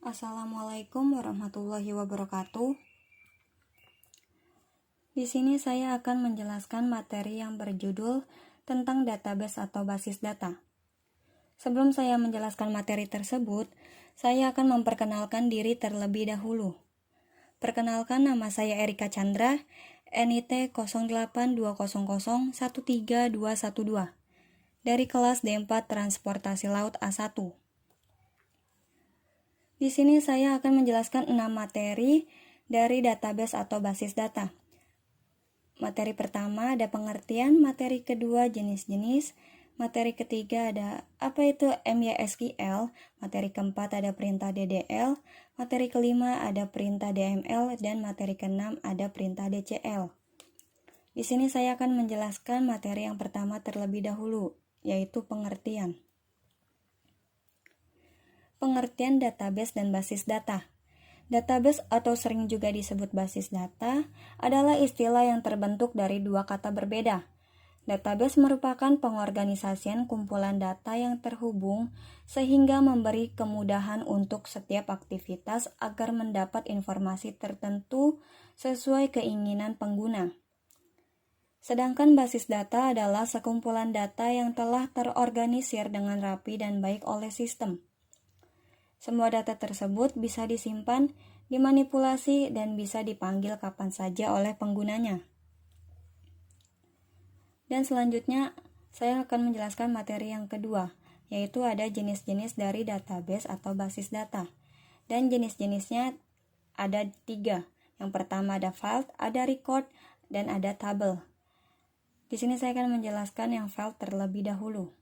Assalamualaikum warahmatullahi wabarakatuh. Di sini saya akan menjelaskan materi yang berjudul tentang database atau basis data. Sebelum saya menjelaskan materi tersebut, saya akan memperkenalkan diri terlebih dahulu. Perkenalkan, nama saya Erika Chandra, NIT 08200 13212 dari kelas D4 Transportasi Laut A1. Di sini saya akan menjelaskan 6 materi dari database atau basis data. Materi pertama ada pengertian, materi kedua jenis-jenis, materi ketiga ada apa itu MySQL, materi keempat ada perintah DDL, materi kelima ada perintah DML, dan materi keenam ada perintah DCL. Di sini saya akan menjelaskan materi yang pertama terlebih dahulu, yaitu pengertian. Pengertian database dan basis data. Database atau sering juga disebut basis data adalah istilah yang terbentuk dari dua kata berbeda. Database merupakan pengorganisasian kumpulan data yang terhubung sehingga memberi kemudahan untuk setiap aktivitas agar mendapat informasi tertentu sesuai keinginan pengguna. Sedangkan basis data adalah sekumpulan data yang telah terorganisir dengan rapi dan baik oleh sistem. Semua data tersebut bisa disimpan, dimanipulasi, dan bisa dipanggil kapan saja oleh penggunanya. Dan selanjutnya, saya akan menjelaskan materi yang kedua, yaitu ada jenis-jenis dari database atau basis data. Dan jenis-jenisnya ada 3. Yang pertama ada file, ada record, dan ada table. Di sini saya akan menjelaskan yang file terlebih dahulu.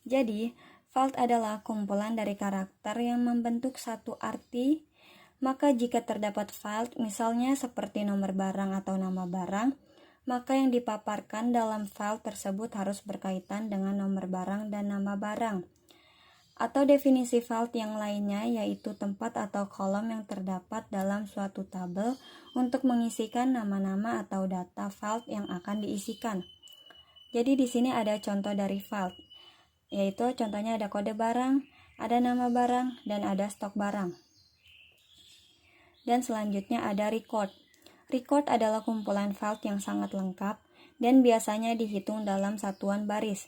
Jadi, file adalah kumpulan dari karakter yang membentuk satu arti. Maka jika terdapat file, misalnya seperti nomor barang atau nama barang, maka yang dipaparkan dalam file tersebut harus berkaitan dengan nomor barang dan nama barang. Atau definisi file yang lainnya yaitu tempat atau kolom yang terdapat dalam suatu tabel untuk mengisikan nama-nama atau data file yang akan diisikan. Jadi di sini ada contoh dari file, yaitu contohnya ada kode barang, ada nama barang, dan ada stok barang. Dan selanjutnya ada record. Record adalah kumpulan file yang sangat lengkap dan biasanya dihitung dalam satuan baris.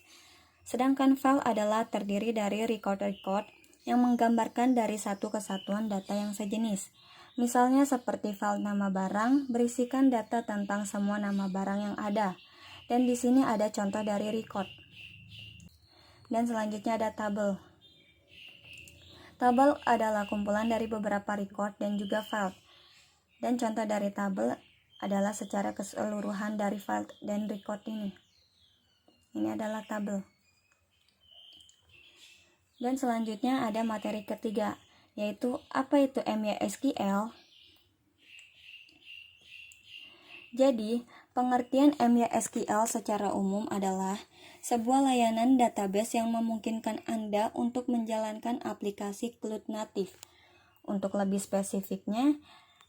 Sedangkan file adalah terdiri dari record-record yang menggambarkan dari satu kesatuan data yang sejenis. Misalnya seperti file nama barang berisikan data tentang semua nama barang yang ada. Dan di sini ada contoh dari record. Dan selanjutnya ada tabel. Tabel adalah kumpulan dari beberapa record dan juga file. Dan contoh dari tabel adalah secara keseluruhan dari file dan record ini. Ini adalah tabel. Dan selanjutnya ada materi ketiga, yaitu apa itu MySQL. Jadi, pengertian MySQL secara umum adalah sebuah layanan database yang memungkinkan Anda untuk menjalankan aplikasi cloud native. Untuk lebih spesifiknya,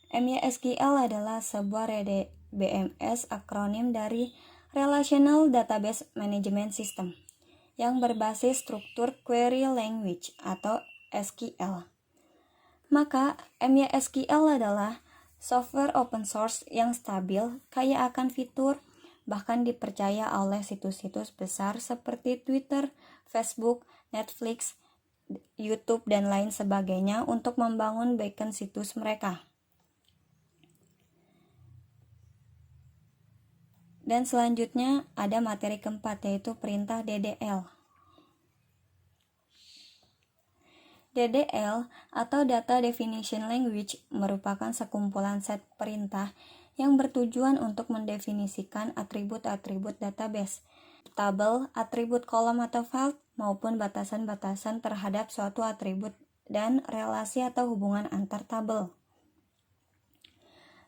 MySQL adalah sebuah RDBMS akronim dari Relational Database Management System yang berbasis struktur Query Language atau SQL. Maka, MySQL adalah software open source yang stabil, kaya akan fitur, bahkan dipercaya oleh situs-situs besar seperti Twitter, Facebook, Netflix, YouTube, dan lain sebagainya untuk membangun backend situs mereka. Dan selanjutnya ada materi keempat, yaitu perintah DDL. DDL atau Data Definition Language merupakan sekumpulan set perintah yang bertujuan untuk mendefinisikan atribut-atribut database, tabel, atribut kolom atau file, maupun batasan-batasan terhadap suatu atribut dan relasi atau hubungan antar tabel.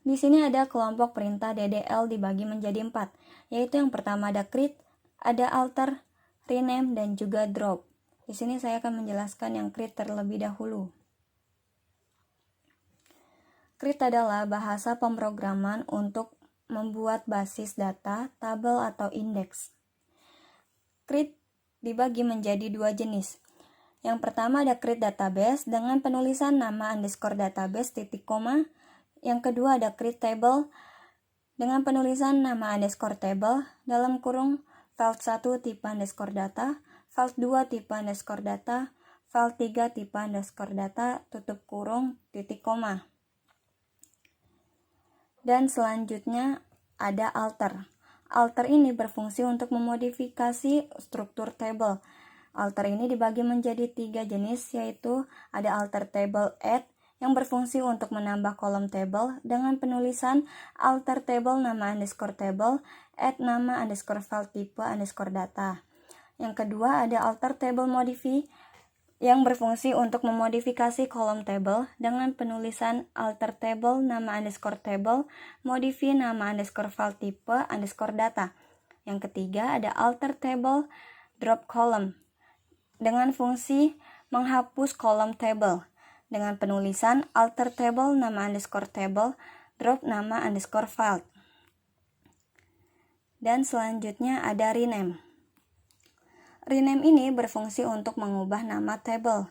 Di sini ada kelompok perintah DDL dibagi menjadi 4, yaitu yang pertama ada create, ada alter, rename, dan juga drop. Di sini saya akan menjelaskan yang create terlebih dahulu. Create adalah bahasa pemrograman untuk membuat basis data, tabel, atau indeks. Create dibagi menjadi 2 jenis. Yang pertama ada create database dengan penulisan nama underscore database titik koma. Yang kedua ada create table dengan penulisan nama underscore table dalam kurung file 1 tipe underscore data, file 2 tipe underscore data, file 3 tipe underscore data, tutup kurung, titik koma. Dan selanjutnya ada alter. Alter ini berfungsi untuk memodifikasi struktur table. Alter ini dibagi menjadi 3 jenis, yaitu ada alter table add yang berfungsi untuk menambah kolom table dengan penulisan alter table nama underscore table add nama underscore file tipe underscore data. Yang kedua ada alter table modify yang berfungsi untuk memodifikasi kolom table dengan penulisan alter table nama underscore table modify nama underscore file tipe underscore data. Yang ketiga ada alter table drop column dengan fungsi menghapus kolom table dengan penulisan alter table nama underscore table drop nama underscore file. Dan selanjutnya ada rename. Rename ini berfungsi untuk mengubah nama table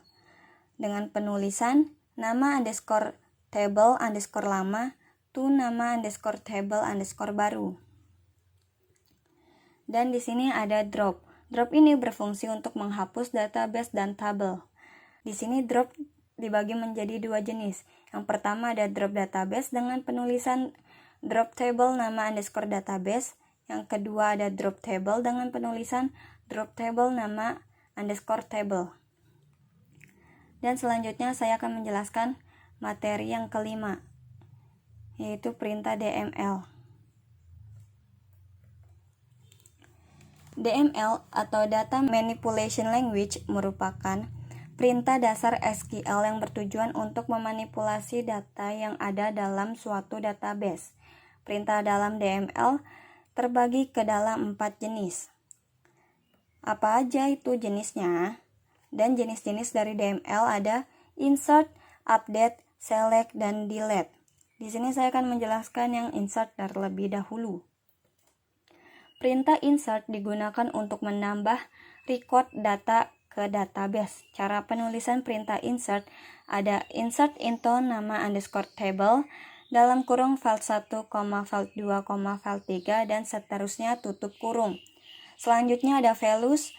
dengan penulisan nama underscore table underscore lama to nama underscore table underscore baru. Dan di sini ada drop. Drop ini berfungsi untuk menghapus database dan tabel. Di sini drop dibagi menjadi 2 jenis. Yang pertama ada drop database dengan penulisan drop table nama underscore database. Yang kedua ada drop table dengan penulisan drop table nama underscore table. Dan selanjutnya saya akan menjelaskan materi yang kelima, yaitu perintah DML. DML atau Data Manipulation Language merupakan perintah dasar SQL yang bertujuan untuk memanipulasi data yang ada dalam suatu database. Perintah dalam DML terbagi ke dalam 4 jenis. Apa aja itu jenisnya? Dan jenis-jenis dari DML ada insert, update, select, dan delete. Di sini saya akan menjelaskan yang insert terlebih dahulu. Perintah insert digunakan untuk menambah record data ke database. Cara penulisan perintah insert ada insert into nama underscore table dalam kurung file 1, file 2, file 3, dan seterusnya tutup kurung. Selanjutnya ada values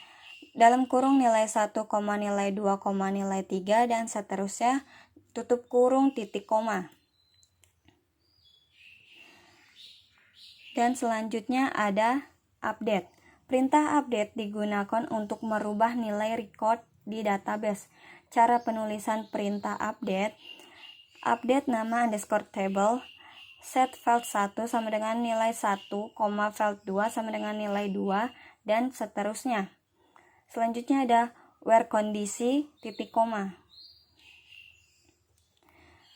dalam kurung nilai 1, nilai 2, nilai 3, dan seterusnya tutup kurung titik koma. Dan selanjutnya ada update. Perintah update digunakan untuk merubah nilai record di database. Cara penulisan perintah update nama underscore table, set file 1 sama dengan nilai 1, file 2 sama dengan nilai 2, dan seterusnya. Selanjutnya ada where kondisi titik koma.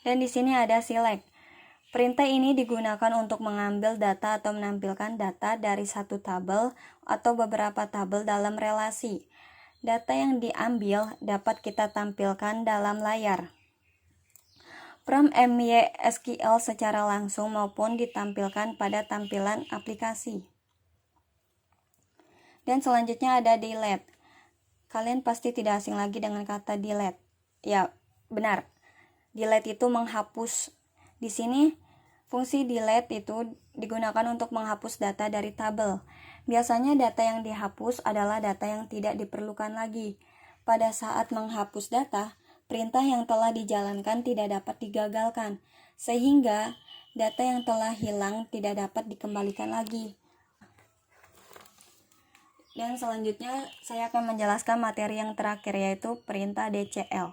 Dan di sini ada select. Perintah ini digunakan untuk mengambil data atau menampilkan data dari satu tabel atau beberapa tabel dalam relasi. Data yang diambil dapat kita tampilkan dalam layar from MySQL secara langsung maupun ditampilkan pada tampilan aplikasi. Dan selanjutnya ada delete. Kalian pasti tidak asing lagi dengan kata delete. Ya, benar. Delete itu menghapus. Di sini fungsi delete itu digunakan untuk menghapus data dari tabel. Biasanya data yang dihapus adalah data yang tidak diperlukan lagi. Pada saat menghapus data, perintah yang telah dijalankan tidak dapat digagalkan, sehingga data yang telah hilang tidak dapat dikembalikan lagi. Dan selanjutnya saya akan menjelaskan materi yang terakhir, yaitu perintah DCL.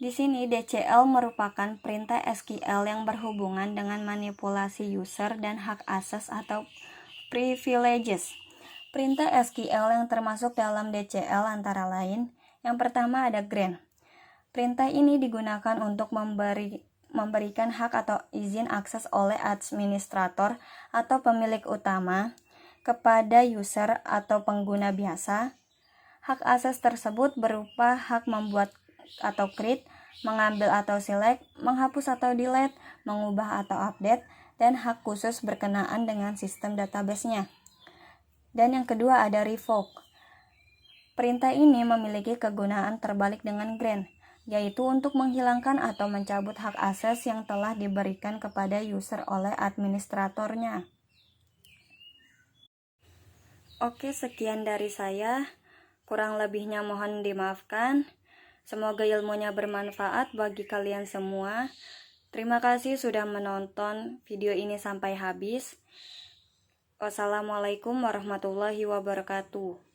Di sini DCL merupakan perintah SQL yang berhubungan dengan manipulasi user dan hak akses atau privileges. Perintah SQL yang termasuk dalam DCL antara lain, yang pertama ada grant. Perintah ini digunakan untuk memberikan hak atau izin akses oleh administrator atau pemilik utama kepada user atau pengguna biasa. Hak akses tersebut berupa hak membuat atau create, mengambil atau select, menghapus atau delete, mengubah atau update, dan hak khusus berkenaan dengan sistem database-nya. Dan yang kedua ada revoke. Perintah ini memiliki kegunaan terbalik dengan grant, yaitu untuk menghilangkan atau mencabut hak akses yang telah diberikan kepada user oleh administratornya. Oke, sekian dari saya. Kurang lebihnya mohon dimaafkan. Semoga ilmunya bermanfaat bagi kalian semua. Terima kasih sudah menonton video ini sampai habis. Wassalamualaikum warahmatullahi wabarakatuh.